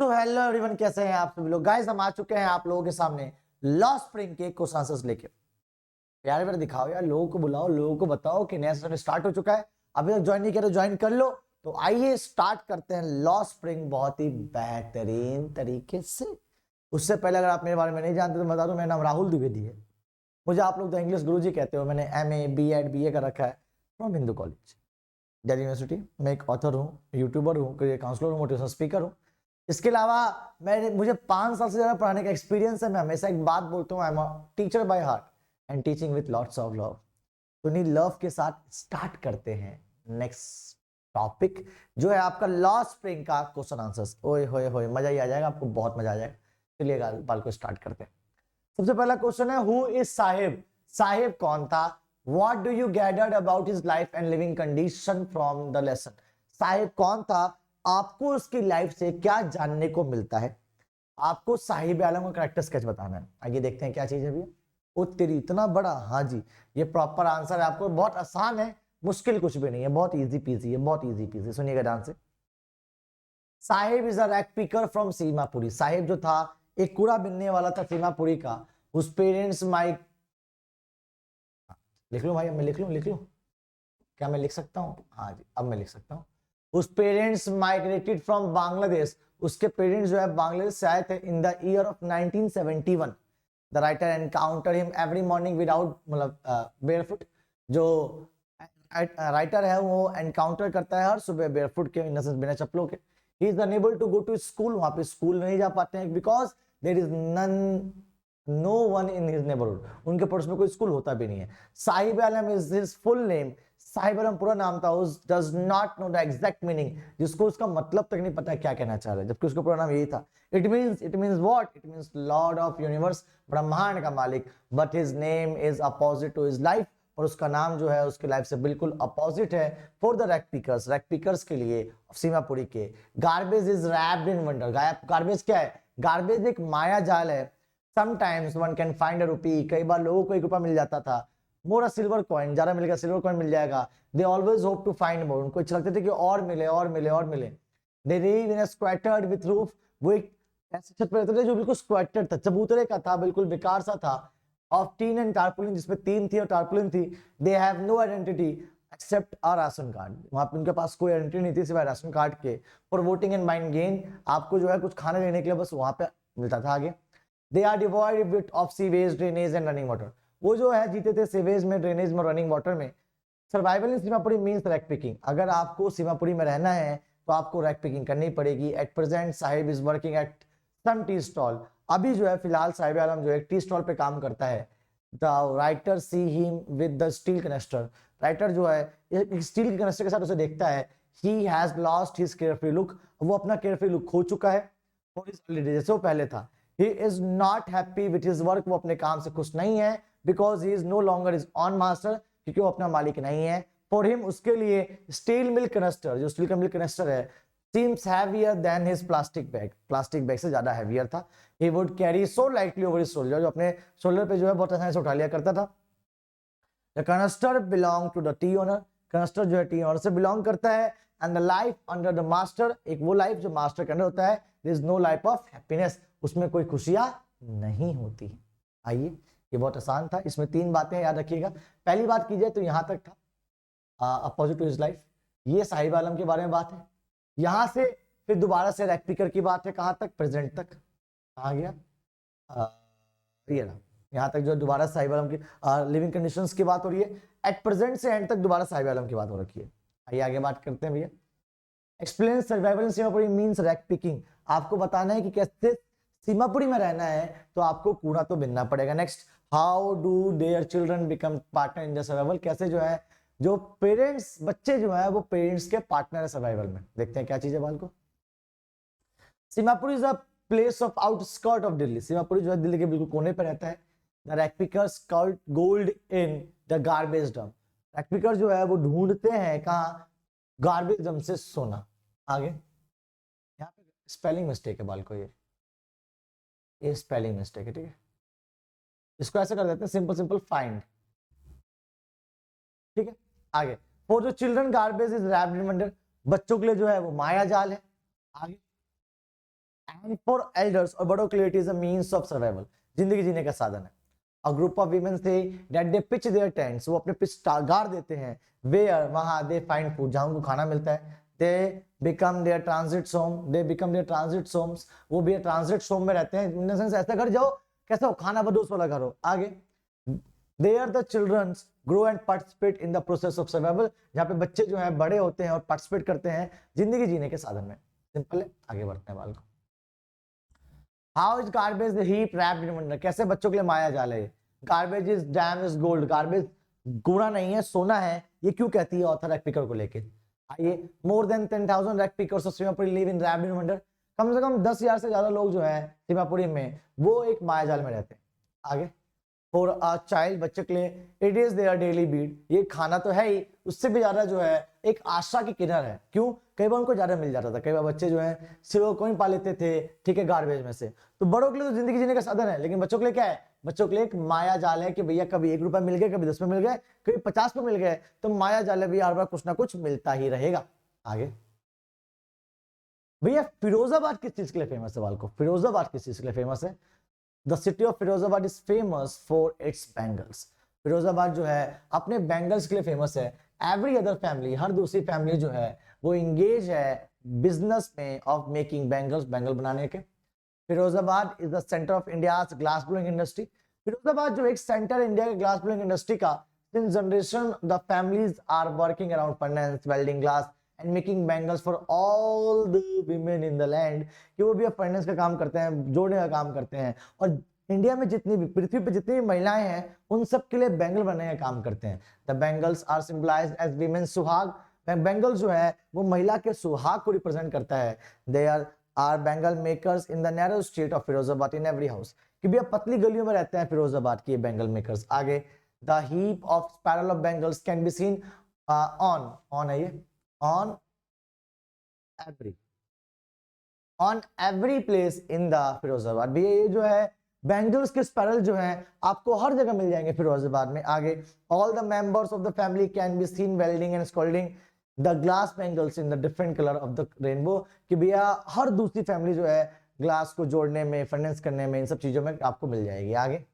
तो hello everyone, कैसे हैं आप सभी लोग। गाइस हम आ चुके हैं आप लोगों के सामने लॉ स्प्रिंग के क्वेश्चन आंसर्स लेके। यार फिर दिखाओ यार, लोगों को बुलाओ, लोगों को बताओ कि नया सेशन स्टार्ट हो चुका है। अभी तक ज्वाइन नहीं किया तो ज्वाइन कर लो। तो आइए स्टार्ट करते हैं लॉ स्प्रिंग बहुत ही बेहतरीन तरीके से। उससे पहले अगर आप मेरे बारे में नहीं जानते तो बता दूं, मेरा नाम राहुल द्विवेदी है। मुझे आप लोग तो इंग्लिश गुरुजी कहते हो। मैंने MA B.Ed BA कर रखा है from Hindu college Delhi university. मैं एक ऑथर हूँ, यूट्यूबर हूँ, करियर काउंसलर हूँ, मोटिवेशनल स्पीकर हूँ। इसके अलावा मुझे 5 साल से ज्यादा पढ़ाने का एक्सपीरियंस है। मैं हमेशा एक बात बोलता हूँ, I am a teacher by heart and teaching with lots of love. तो इन्हीं लव के साथ स्टार्ट करते हैं नेक्स्ट टॉपिक, जो है आपका लॉ स्प्रिंग का क्वेश्चन आंसर्स। ओए होए होए, मजा ही आ जाएगा आपको, बहुत मजा आ जाएगा। चलिए बाल को स्टार्ट करते हैं। सबसे पहला क्वेश्चन है, हु इज साहिब। साहिब कौन था? What do you gathered about his life and living condition from the lesson. Sahib कौन था, आपको उसकी लाइफ से क्या जानने को मिलता है। आपको साहिब आलम का कैरेक्टर स्केच बताना है। आइए देखते हैं क्या चीज है भैया। ओ तेरी, इतना बड़ा। हाँ जी, ये प्रॉपर आंसर है। आपको बहुत आसान है, मुश्किल कुछ भी नहीं है, बहुत इजी पीजी है, बहुत इजी पीजी। सुनिएगा ध्यान से। Sahib is a rack picker from Seemapuri. Sahib जो था एक कूड़ा बिनने वाला था सीमापुरी का। उस पेरेंट्स माई, लिख लो भाई, अब मैं लिख लूं। क्या मैं लिख सकता हूँ? हाँ जी, अब मैं लिख सकता हूँ। उस पेरेंट्स माइग्रेटेड फ्रॉम बांग्लादेश। उसके पेरेंट्स जो है बांग्लादेश से आए थे in the year of 1971। The writer encounter him every morning without, मतलब बेयरफुट। जो राइटर है वो एनकाउंटर करता है हर सुबह बेयरफुट के, इन द सेंस बिना चप्पलों के। He is unable to go to school. वहां पे स्कूल नहीं जा पाते हैं because there is no one in his neighbourhood. उनके पड़ोस में कोई स्कूल होता भी नहीं है। Sahib Alam is his full name. Sahib Alam पूरा नाम था। उस does not know the exact meaning, जिसको उसका मतलब तक नहीं पता क्या कहना चाह रहा है, जबकि उसका पूरा नाम यही था। It means what? It means lord of universe, ब्रह्मांड का मालिक। But his name is opposite to his life. और उसका नाम जो है उसके लाइफ से बिल्कुल अपोजिट है। फॉर द रैक पिकर्स के लिए सीमापुरी के। Garbage is wrapped in wonder. Garbage क्या है? गार्बेज एक माया जाल है। Sometimes one can find a rupee. कई बार लोगों को 1 रुपया मिल जाता था। मोर अ सिल्वर कॉइन, ज्यादा मिलेगा, सिल्वर कॉइन मिल जाएगा। They always hope to find more. उनको अच्छा लगता था कि और मिले और मिले और मिले। They live in a squattered with roof. वो एक ऐसे छत पर रहते थे जो बिल्कुल स्क्वेटर्ड था, चबूतरे का था, बिल्कुल बेकार सा था। ऑफ टीन एंड टारपुलिन, जिसमें तीन थी और टारपुलिन थी। They have no identity except a ration card. वहां पे उनके पास कोई आइडेंटिटी नहीं थी सिवाय राशन कार्ड के। For voting and mind gain, आपको जो है कुछ खाने लेने के लिए बस वहां पे मिलता था आगे। They are devoid bit of sewage, drainage and running water. वो जो है जीते थे सीवेज में, ड्रेनेज में, रनिंग वाटर में। Survival in Seemapuri means rag picking. अगर आपको सीमापुरी में रहना है तो आपको रैक पिकिंग करनी पड़ेगी। At present Sahib is working at some tea stall. अभी जो है फिलहाल साहिब आलम जो है टी स्टॉल पे काम करता है। The writer see him with the steel canister. Writer जो है स्टील के कनेस्टर के साथ उसे देखता है। He has lost his carefree look. वो अपना केयरफ्री लुक खो चुका है। और इस जैसे वो पहले था। He is not happy with his work. वो अपने काम से खुश नहीं है। Because he is no longer his own master, क्योंकि वो अपना मालिक नहीं है। फॉर हिम, उसके लिए स्टील मिल्क कनेस्टर, जो स्टील का मिल्क कनेस्टर है, seems heavier than his plastic bag। Plastic bag से ज्यादा हैवियर था। he would carry so lightly over his shoulder। जो अपने शोल्डर पे जो है बहुत आसानी से उठा लिया करता था। the canister belong to the tea owner। Canister जो है टी ओनर से बिलोंग करता है। And the life under the master, एक वो लाइफ जो मास्टर के अंडर होता है। there is no life of happiness। उसमें कोई खुशियां नहीं होती। आइए, ये बहुत आसान था। इसमें 3 बातें याद रखिएगा। पहली बात की जाए तो यहां तक था अपोजिट टू हिज लाइफ, ये साहिब आलम के बारे में बात है। यहां से फिर दोबारा से रैक पिकर की बात है। कहां तक? प्रेजेंट तक। कहां गया? ये रहा। यहां तक जो दोबारा साहिब आलम की लिविंग कंडीशंस की बात हो रही है। एट प्रेजेंट से एंड तक दोबारा साहिब आलम की बात हो रखी है। आइए आगे बात करते हैं भैया। Explain survival in Seemapuri means rag picking. आपको बताना है कि कैसे सीमापुरी में रहना है तो आपको कूड़ा तो बिनना पड़ेगा। Next, how do their children become partner in the survival. कैसे जो है जो पेरेंट्स, बच्चे जो है वो पेरेंट्स के पार्टनर है सर्वाइवल में। देखते हैं क्या चीज है बाल को। Seemapuri is a place of outskirt of Delhi. Seemapuri जो है दिल्ली के बिल्कुल कोने पर रहता है। The rag pickers called gold in the garbage dump. Rack picker जो है वो ढूंढते हैं कहाँ? गार्बेज डंप से सोना। आगे यहाँ पे स्पेलिंग मिस्टेक है बाल को, ये स्पेलिंग मिस्टेक है, ठीक है। इसको ऐसे कर देते हैं, सिंपल सिंपल फाइंड, ठीक है। आगे, for the children garbage is wrapped in wonder. बच्चों के लिए जो है वो माया जाल है। आगे, एंड फॉर एल्डर्स, और बड़ों के लिए it is a means of survival, जिंदगी जीने का साधन है। A group of women say that they pitch their tents, वो अपने पिच गाड़ देते हैं, वेयर, वहां, दे फाइंड फूड, जहां उनको खाना मिलता है, they become their transit home, they become their transit homes, वो भी ट्रांजिट होम में रहते हैं, इन द सेंस ऐसा घर जाओ कैसा हो, खाना बदोश वाला घर हो। आगे, There the children grow and participate in the process of survival, जहाँ पे बच्चे जो है बड़े होते हैं और पार्टिसिपेट करते हैं जिंदगी जीने के साधन में। सिंपल है, आगे बढ़ते हैं बाल को। How is garbage the heap wrapped in wonder, कैसे बच्चों के लिए माया जाल है। Garbage is damn is gold, garbage कूड़ा नहीं है, सोना है, ये क्यों कहती है ऑथर रैक पिकर को लेके। आइए, more than 10,000 rag pickers of Seemapuri live in wrapped in wonder, कम से कम 10,000 से ज्यादा लोग जो है सीमापुरी में वो एक माया जाल में रहते हैं। आगे, फॉर अ चाइल्ड, बच्चे के लिए it is their daily beat, ये खाना तो है ही, उससे भी ज्यादा जो है एक आशा की किरण है। क्यों, कई बार उनको ज्यादा मिल जाता था, कई बार बच्चे जो है सिर्फ कोई पा लेते थे, ठीक है, गार्बेज में से। तो बड़ों के लिए तो जिंदगी जीने का साधन है, लेकिन बच्चों के लिए क्या है, बच्चों के लिए एक माया जाल है कि भैया कभी 1 रुपया मिल गया, कभी 10 में मिल गए, कभी 50 में मिल गए, तो माया जाल है भैया, हर बार कुछ ना कुछ मिलता ही रहेगा। आगे भैया, फिरोजाबाद किस चीज के लिए फेमस है, बाल को, फिरोजाबाद किस चीज के लिए फेमस है। The city of Firozabad is famous for its bangles. Firozabad जो है अपने बैंगल्स के लिए फेमस है। एवरी अदर फैमिली, हर दूसरी फैमिली जो है वो इंगेज है बिजनेस में ऑफ मेकिंग बैंगल्स, बैंगल बनाने के। Firozabad is the centre of India's glass blowing industry, Firozabad जो एक सेंटर इंडिया के ग्लास ब्लोइंग इंडस्ट्री का, since generation the families are working around furnace, welding glass and making bangles for all the women in the land, कि वो भी अब furnace का काम करते हैं, जोड़ने का काम करते हैं, और इंडिया में जितनी भी, पृथ्वी पे जितनी भी महिलाएं हैं उन सब के लिए बैंगल बनाने का काम करते हैं। The bangles are symbolised as women suhag, bangle जो है वो महिला के सुहाग को रिप्रेजेंट करता है। They are bangle makers in the narrow street of Firozabad in every house, कि भी अब पतली गलियों में रहते हैं फिरोजाबाद के बैंगल मेकर्स। आगे, the heap of spiral of bangles can be seen on है ये, on every place in the Firozabad, भी ये जो है बैंगल्स के स्पाइरल जो है आपको हर जगह मिल जाएंगे फिरोजाबाद में। आगे, all the members of the family can be seen welding and scalding the glass bangles in the different color of the rainbow, कि भैया हर दूसरी फैमिली जो है ग्लास को जोड़ने में, फर्नेस करने में, इन सब चीजों में आपको मिल जाएगी। आगे,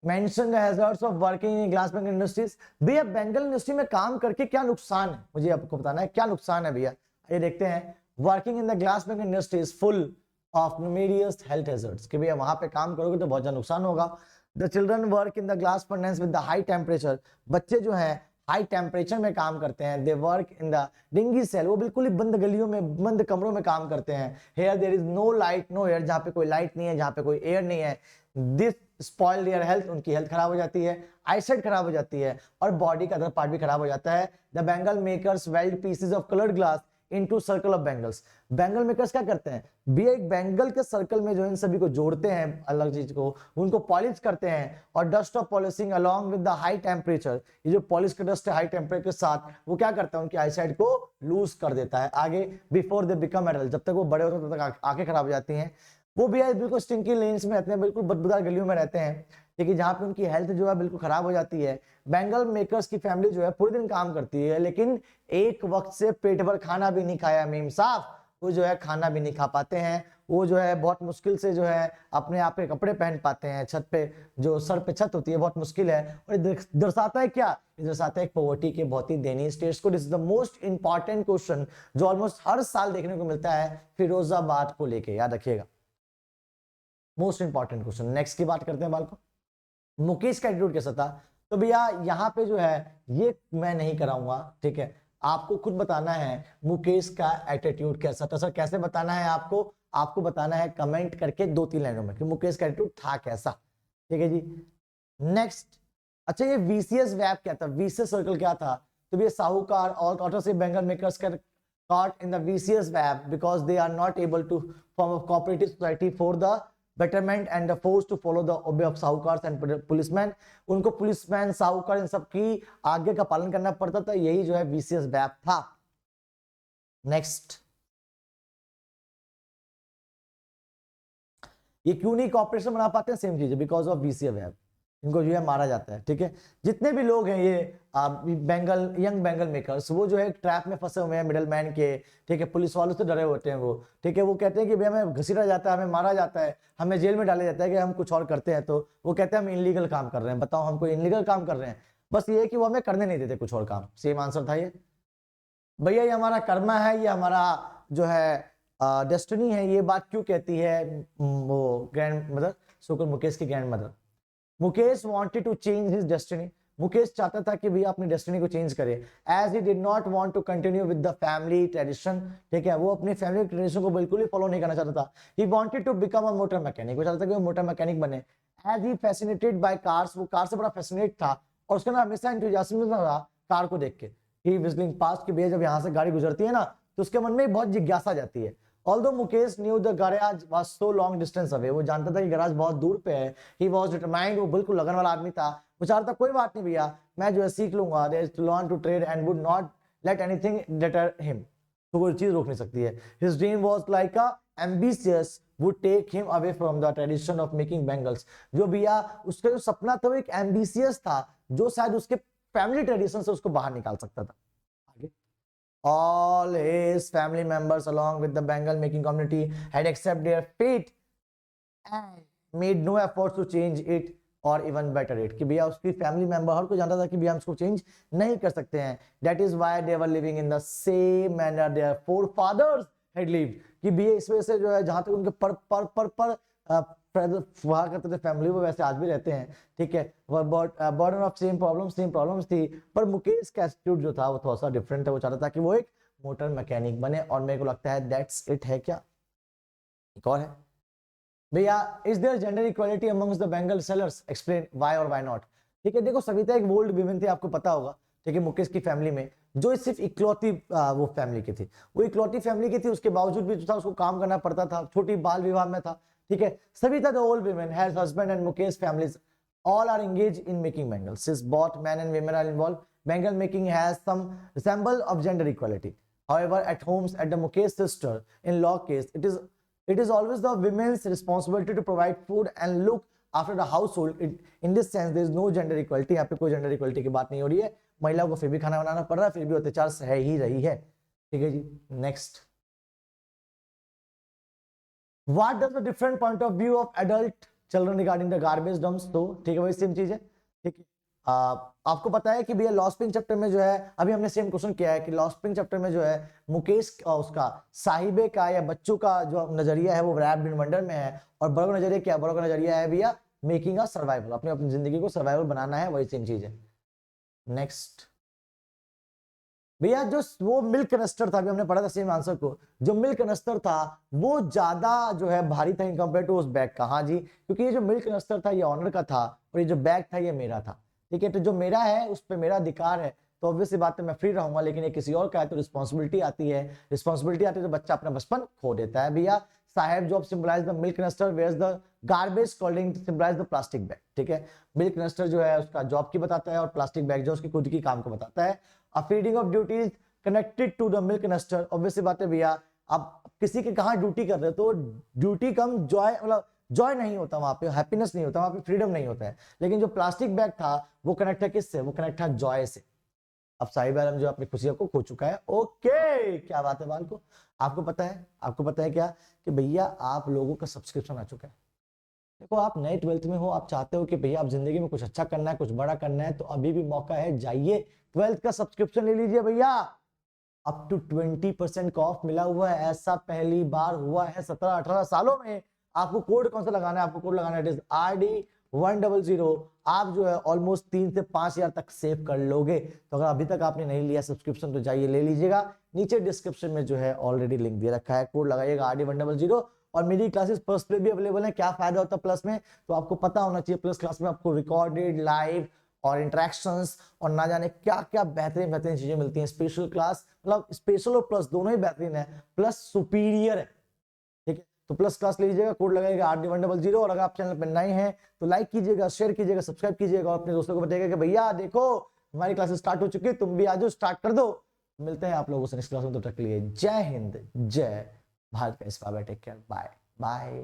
mention the hazards of working in glass bangle industries, भैया बैंगल इंडस्ट्री में काम करके क्या नुकसान है, मुझे आपको बताना है क्या नुकसान है भैया। ये देखते हैं, working in the glass bangle industry is full of numerous health hazards, कि भैया वहां पे काम करोगे तो बहुत ज्यादा नुकसान होगा। The children work in the glass furnace with the high temperature, बच्चे जो है हाई टेम्परेचर में काम करते हैं। They work in the dingy cell, वो बिल्कुल ही बंद गलियों में, बंद कमरों में काम करते हैं। Here there is no light no air, जहाँ पे कोई लाइट नहीं है, जहाँ पे कोई एयर नहीं है। दिस स्पॉइल देयर हेल्थ, उनकी हेल्थ खराब हो जाती है, आईसाइट खराब हो जाती है, और बॉडी का अदर पार्ट भी खराब हो जाता है। The bangle makers weld pieces of coloured glass into circle of bangles, bangle makers क्या करते हैं भी, एक बैंगल के सर्कल में जो इन सभी को जोड़ते हैं, अलग चीज को, उनको पॉलिश करते हैं, और dust of polishing along with the high temperature, ये जो पॉलिश का डस्ट है हाई टेम्परेचर के साथ, वो क्या करता है, उनकी आईसाइट को लूज कर देता है। आगे, बिफोर दे बिकम एडल्ट, जब तक वो बड़े होते हैं तब तक आंखें खराब हो जाती हैं। वो भी बिल्कुल स्टिंकी लेन्स में रहते हैं, बिल्कुल बदबूदार गलियों में रहते हैं, लेकिन जहाँ पे उनकी हेल्थ जो है बिल्कुल खराब हो जाती है। बैंगल मेकर्स की फैमिली जो है पूरे दिन काम करती है, लेकिन एक वक्त से पेट भर खाना भी नहीं खाया मीम साहब, वो जो है खाना भी नहीं खा पाते हैं, वो जो है बहुत मुश्किल से जो है अपने आप के कपड़े पहन पाते हैं। छत पे जो सर पे छत होती है बहुत मुश्किल है, और दर्शाता है क्या, दर्शाता है पॉवर्टी के बहुत ही दयनीय स्टेट्स को। This is the most important question जो ऑलमोस्ट हर साल देखने को मिलता है फिरोजाबाद को लेके, याद रखिएगा, मोस्ट इंपॉर्टेंट क्वेश्चन। नेक्स्ट की बात करते हैं बाल को, मुकेश का एटीट्यूड कैसा था। तो भैया यहाँ पे जो है ये मैं नहीं कराऊंगा, ठीक है, आपको खुद बताना है मुकेश का एटीट्यूड कैसा था। सर कैसे बताना है आपको, आपको बताना है कमेंट करके 2-3 लाइनों में कि मुकेश का एटीट्यूड था कैसा, ठीक है जी। नेक्स्ट, अच्छा ये वीसीएस वेब क्या था, वीसीएस सर्कल क्या था। तो भैया साहूकार और ऑटो से बैंगल मेकर्स का caught in the VCS web because they are not able to form a cooperative society for the betterment and the forced to follow the obey of साहूकार and policemen, उनको policeman साहूकार इन सब की आज्ञा का पालन करना पड़ता था, यही जो है VCS वेब था। नेक्स्ट, ये क्यों नहीं कॉपरेशन बना पाते हैं, सेम चीज है, बिकॉज ऑफ VCS वेब। इनको जो है मारा जाता है। ठीक है, जितने भी लोग हैं ये यंग बेंगल मेकर्स, वो जो है ट्रैप में फंसे हुए हैं मिडल मैन के। ठीक है, पुलिस वालों से डरे होते हैं वो। ठीक है, वो कहते हैं कि भाई हमें घसीटा जाता है, हमें मारा जाता है, हमें जेल में डाला जाता है कि हम कुछ और करते हैं। तो वो कहते हैं हम इनलीगल काम कर रहे हैं। बताओ, हमको इनलीगल काम कर रहे हैं, बस ये है कि वो हमें करने नहीं देते कुछ और काम। सेम आंसर था ये भैया, ये हमारा कर्मा है, ये हमारा जो है डेस्टिनी है। ये बात क्यों कहती है वो ग्रैंड मदर, सोकर मुकेश की grandmother. Mukesh wanted to change his destiny, Mukesh चाहता था कि भैया अपनी डेस्टिनी को चेंज करे, as he did not want to continue with the family tradition. ठीक है, वो अपनी फैमिली ट्रेडिशन को बिल्कुल ही फॉलो नहीं करना चाहता था। He wanted to become a motor mechanic, वो चाहता था कि वो मोटर मैकेनिक बने। As he fascinated by cars, वो कार से बड़ा फैसिनेट था और उसका ना हमेशा एंथुसियाज्म था कार को देख के। ही विजिटिंग पास्ट के भैया जब यहाँ से गाड़ी गुजरती है ना तो उसके मन में बहुत जिज्ञासा जाती है। Although Mukesh knew the garage was so long distance away, वो जानता था कि गैराज बहुत दूर पे है। He was determined, वो बिल्कुल लगन वाला आदमी था। वो चाहता कोई बात नहीं भैया, मैं जो है सीख लूंगा, there is to learn to trade and would not let anything deter him, तो कोई चीज रोक नहीं सकती है। His dream was like a ambitious would take him away from the tradition of making bangles, जो भैया उसका जो सपना था वो एक ambitious था जो शायद उसके फैमिली ट्रेडिशन से उसको बाहर निकाल सकता था। All his family members along with the Bengal making community had accepted their fate and made no efforts to change it or even better it, कि भैया उसकी फैमिली मेंबर हर को जानता था कि भैया हम इसको चेंज नहीं कर सकते हैं। That is why they were living in the same manner their forefathers had lived, कि भैया इस वजह से जो है जहां तक उनके पर हुआ करते थे फैमिली, वो वैसे आज भी रहते हैं। ठीक है, बर्डन ऑफ सेम प्रॉब्लम्स थी, पर मुकेश का एटीट्यूड जो था वो थोड़ा सा डिफरेंट है। वो चाहता था कि वो एक मोटर मैकेनिक बने, और मेरे को लगता है दैट्स इट है। क्या एक और है भैया, is their gender equality amongst the Bengal sellers, explain why और व्हाई नॉट। ठीक है, देखो सविता एक बोल्ड विमेन थी, आपको पता होगा। ठीक है, मुकेश की फैमिली में जो सिर्फ इकलौती वो फैमिली की थी, वो इकलौती फैमिली की थी, उसके बावजूद भी जो था उसको काम करना पड़ता था, छोटी बाल विवाह में था। ठीक है, Savita the old women has husband and Mukesh families all are engaged in making bangles. Since both men and women are involved, bangle making has some resemble of gender equality. However, at homes, at the Mukesh sister-in-law case, it is always the women's responsibility to provide food and look after the household. In this sense, there is no gender equality. यहाँ पे कोई gender equality की बात नहीं हो रही है। महिलाओं को फिर भी खाना बनाना पड़ रहा है, फिर भी अत्याचार सह ही रही है। ठीक है जी, next. What does the different point of view of adult children regarding the garbage dumps? तो ठीक है, वही सेम चीज है। ठीक है, आपको पता है कि भैया लॉस्ट पिंक चैप्टर में जो है, अभी हमने सेम क्वेश्चन किया है कि लॉस्ट पिंक चैप्टर में जो है मुकेश उसका साहिबे का या बच्चों का जो नजरिया है वो रैप्ड इन वंडर में है, और बड़ों का नजरिया क्या है? बड़ों का नजरिया है भैया मेकिंग अ सर्वाइवल, अपनी अपनी जिंदगी को सर्वाइवल बनाना है, वही सेम चीज है। नेक्स्ट भैया, जो वो मिल्क कनस्टर था, अभी हमने पढ़ा था सेम आंसर को, जो मिल्क कनस्टर था वो ज्यादा जो है भारी था इन कंपेयर टू उस बैग का। हाँ जी, क्योंकि ये जो मिल्क कनस्टर था ये ऑनर का था, और ये जो बैग था ये मेरा था। ठीक है, तो जो मेरा है उस पर मेरा अधिकार है, तो ऑब्वियसली बात है मैं फ्री रहूंगा, लेकिन ये किसी और का है तो रिस्पॉन्सिबिलिटी आती है। रिस्पॉन्सिबिलिटी आती है तो बच्चा अपना बचपन खो देता है। भैया Saheb job symbolise the milk canister, whereas the garbage holding symbolise the plastic bag. ठीक है, मिल्क कनस्टर जो है उसका जॉब की बताता है, और प्लास्टिक बैग जो उसकी खुद की काम को बताता है। A feeding of duties connected to the milk canister, obviously बात है भैया आप किसी के कहाँ ड्यूटी कर रहे हो तो ड्यूटी कम जॉय, मतलब जॉय नहीं होता वहां पे, हैप्पीनेस नहीं होता वहां पे, फ्रीडम नहीं होता है। लेकिन जो प्लास्टिक बैग था वो कनेक्ट है किससे? वो कनेक्ट था जॉय से। अब साहिब आलम जो अपनी खुशियों को खो चुका है। ओके, क्या बात है बाल को, आपको पता है क्या कि भैया आप लोगों का सब्सक्रिप्शन आ चुका है। देखो आप नए 12th में हो, आप चाहते हो कि भैया आप जिंदगी में कुछ अच्छा करना है, कुछ बड़ा करना है, तो अभी भी मौका है, जाइए 12th का सब्सक्रिप्शन ले लीजिए भैया। अप टू 20% का ऑफ मिला हुआ है, ऐसा पहली बार हुआ है 17-18 सालों में। आपको कोड कौन सा लगाना है? आपको कोड लगाना है इट इज RD100। आप जो है ऑलमोस्ट 3 से 5 हजार तक सेव कर लोगे। तो अगर अभी तक आपने नहीं लिया सब्सक्रिप्शन तो जाइए ले लीजिएगा, नीचे डिस्क्रिप्शन में जो है ऑलरेडी लिंक दे रखा है, कोड लगाइएगा RD100। और मेरी क्लासेस प्लस पे भी अवेलेबल है। क्या फायदा होता है प्लस में? तो आपको पता होना चाहिए प्लस क्लास में आपको रिकॉर्डेड लाइव और इंटरेक्शंस और ना जाने क्या क्या बेहतरीन बेहतरीन चीजें मिलती हैं। स्पेशल क्लास, मतलब स्पेशल और प्लस दोनों ही बेहतरीन है, प्लस सुपीरियर है। ठीक है, तो प्लस क्लास ले लीजिएगा, कोड लगाइएगा RD100। और अगर आप चैनल पर नए हैं तो लाइक कीजिएगा, शेयर कीजिएगा, सब्सक्राइब कीजिएगा, और अपने दोस्तों को बताइएगा कि भैया देखो हमारी क्लासेस स्टार्ट हो चुकी है, तुम भी आ जाओ, स्टार्ट कर दो। मिलते हैं आप लोगों से नेक्स्ट क्लास में, तब तक के लिए जय हिंद, जय भारत का इस टेक केयर, बाय बाय।